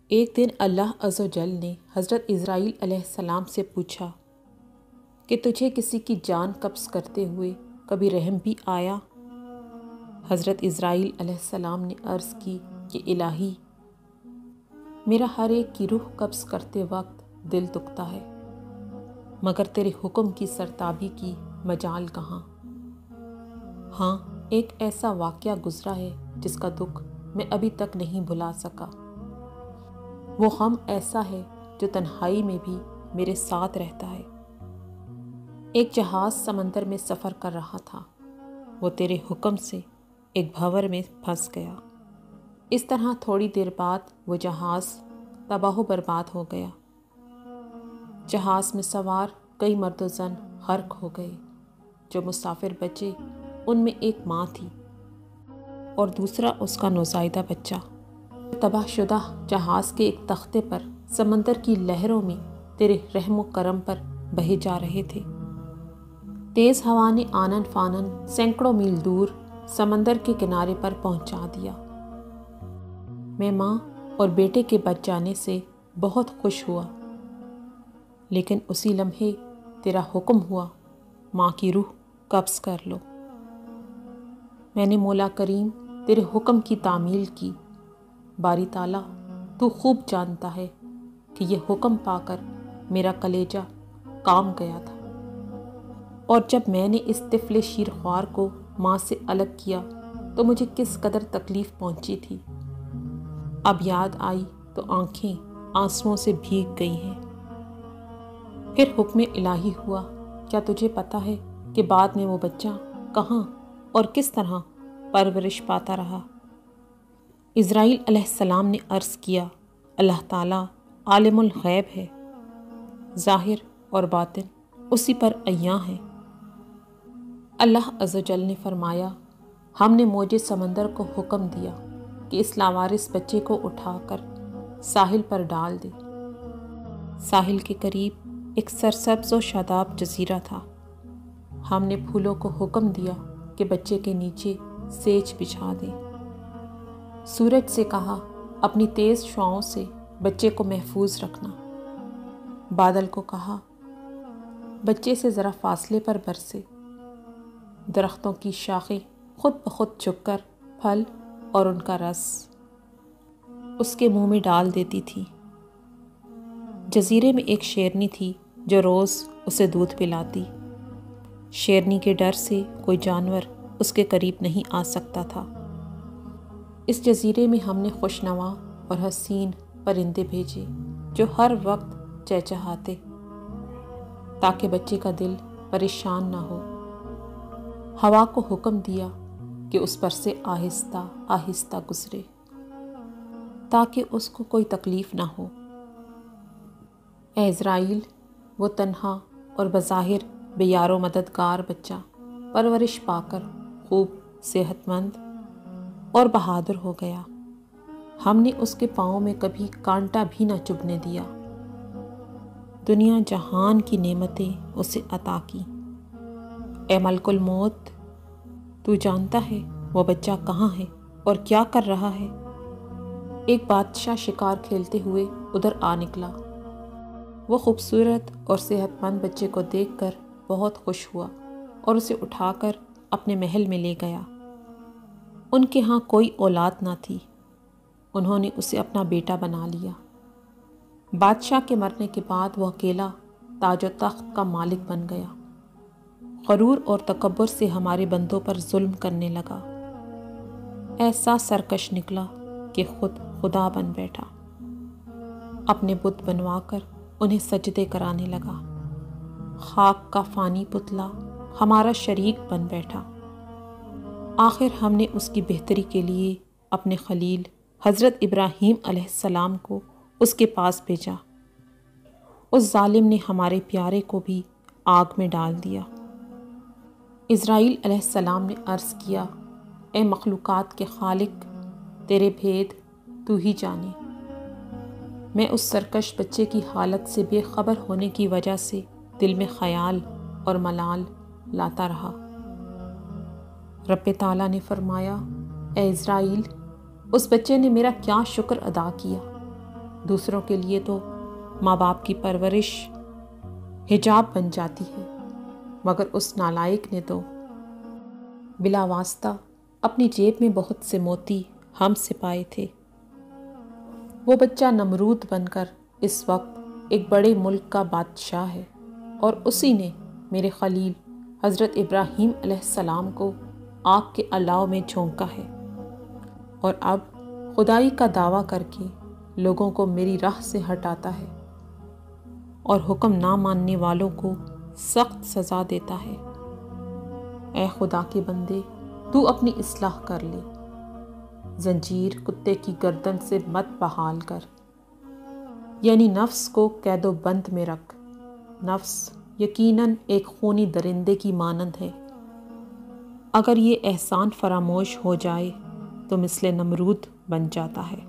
ایک دن اللہ عز و جل نے حضرت اسرائیل علیہ السلام سے پوچھا کہ تجھے کسی کی جان قبض کرتے ہوئے کبھی رحم بھی آیا؟ حضرت اسرائیل علیہ السلام نے عرض کی کہ الہی، میرا ہر ایک کی روح قبض کرتے وقت دل دکھتا ہے، مگر تیرے حکم کی سرتابی کی مجال کہاں؟ ہاں، ایک ایسا واقعہ گزرا ہے جس کا دکھ میں ابھی تک نہیں بھلا سکا۔ وہ غم ایسا ہے جو تنہائی میں بھی میرے ساتھ رہتا ہے۔ ایک جہاز سمندر میں سفر کر رہا تھا، وہ تیرے حکم سے ایک بھنور میں پھنس گیا۔ اس طرح تھوڑی دیر بعد وہ جہاز تباہ و برباد ہو گیا۔ جہاز میں سوار کئی مرد و زن غرق ہو گئے۔ جو مسافر بچے ان میں ایک ماں تھی اور دوسرا اس کا نوزائیدہ بچہ۔ تباہ شدہ جہاز کے ایک تختے پر سمندر کی لہروں میں تیرے رحم و کرم پر بہے جا رہے تھے۔ تیز ہوا نے آنن فانن سینکڑوں میل دور سمندر کے کنارے پر پہنچا دیا۔ میں ماں اور بیٹے کے بچ جانے سے بہت خوش ہوا، لیکن اسی لمحے تیرا حکم ہوا، ماں کی روح قبض کر لو۔ میں نے مولا کریم تیرے حکم کی تعمیل کی۔ باری تعالیٰ، تو خوب جانتا ہے کہ یہ حکم پا کر میرا کلیجہ کام گیا تھا، اور جب میں نے اس طفل شیرخوار کو ماں سے الگ کیا تو مجھے کس قدر تکلیف پہنچی تھی۔ اب یاد آئی تو آنکھیں آنسوؤں سے بھیگ گئی ہیں۔ پھر حکم الہی ہوا۔ کیا تجھے پتہ ہے کہ بعد میں وہ بچہ کہاں اور کس طرح پرورش پاتا رہا؟ اسرائیل علیہ السلام نے عرض کیا، اللہ تعالیٰ عالم الغیب ہے، ظاہر اور باطن اسی پر عیاں ہے۔ اللہ عز و جل نے فرمایا، ہم نے موج سمندر کو حکم دیا کہ اس لاوارث بچے کو اٹھا کر ساحل پر ڈال دے۔ ساحل کے قریب ایک سرسبز و شاداب جزیرہ تھا۔ ہم نے پھولوں کو حکم دیا کہ بچے کے نیچے سیج بچھا دیں۔ سورج سے کہا، اپنی تیز شعاؤں سے بچے کو محفوظ رکھنا۔ بادل کو کہا، بچے سے ذرا فاصلے پر برسے۔ درختوں کی شاخیں خود بخود جھک کر پھل اور ان کا رس اس کے منہ میں ڈال دیتی تھی۔ جزیرے میں ایک شیرنی تھی جو روز اسے دودھ پلاتی۔ شیرنی کے ڈر سے کوئی جانور اس کے قریب نہیں آ سکتا تھا۔ اس جزیرے میں ہم نے خوشنوا اور حسین پرندے بھیجے جو ہر وقت چہچہاتے تاکہ بچے کا دل پریشان نہ ہو۔ ہوا کو حکم دیا کہ اس پر سے آہستہ آہستہ گزرے تاکہ اس کو کوئی تکلیف نہ ہو۔ اے اسرائیل، وہ تنہا اور بظاہر بے یار و مددگار بچہ پرورش پا کر خوب صحت مند اور بہادر ہو گیا۔ ہم نے اس کے پاؤں میں کبھی کانٹا بھی نہ چبھنے دیا۔ دنیا جہان کی نعمتیں اسے عطا کی۔ اے ملک الموت، تو جانتا ہے وہ بچہ کہاں ہے اور کیا کر رہا ہے؟ ایک بادشاہ شکار کھیلتے ہوئے ادھر آ نکلا۔ وہ خوبصورت اور صحت مند بچے کو دیکھ کر بہت خوش ہوا اور اسے اٹھا کر اپنے محل میں لے گیا۔ ان کے ہاں کوئی اولاد نہ تھی۔ انہوں نے اسے اپنا بیٹا بنا لیا۔ بادشاہ کے مرنے کے بعد وہ اکیلا تاج و تخت کا مالک بن گیا۔ غرور اور تکبر سے ہمارے بندوں پر ظلم کرنے لگا۔ ایسا سرکش نکلا کہ خود خدا بن بیٹھا۔ اپنے بت بنوا کر انہیں سجدے کرانے لگا۔ خاک کا فانی پتلا ہمارا شریک بن بیٹھا۔ آخر ہم نے اس کی بہتری کے لیے اپنے خلیل حضرت ابراہیم علیہ السلام کو اس کے پاس بھیجا۔ اس ظالم نے ہمارے پیارے کو بھی آگ میں ڈال دیا۔ اسرائیل علیہ السلام نے عرض کیا، اے مخلوقات کے خالق، تیرے بھید تو ہی جانے۔ میں اس سرکش بچے کی حالت سے بے خبر ہونے کی وجہ سے دل میں خیال اور ملال لاتا رہا۔ رب تعالیٰ نے فرمایا، اے اسرائیل، اس بچے نے میرا کیا شکر ادا کیا۔ دوسروں کے لیے تو ماں باپ کی پرورش حجاب بن جاتی ہے، مگر اس نالائق نے تو بلا واسطہ اپنی جیب میں بہت سے موتی ہم سے پائے تھے۔ وہ بچہ نمرود بن کر اس وقت ایک بڑے ملک کا بادشاہ ہے، اور اسی نے میرے خلیل حضرت ابراہیم علیہ السلام کو آگ کے الاؤ میں جھونکا ہے، اور اب خدائی کا دعویٰ کر کے لوگوں کو میری راہ سے ہٹاتا ہے اور حکم نہ ماننے والوں کو سخت سزا دیتا ہے۔ اے خدا کے بندے، تو اپنی اصلاح کر لے، زنجیر کتے کی گردن سے مت بحال کر، یعنی نفس کو قید و بند میں رکھ۔ نفس یقیناً ایک خونی درندے کی مانند ہے، اگر یہ احسان فراموش ہو جائے تو مثل نمرود بن جاتا ہے۔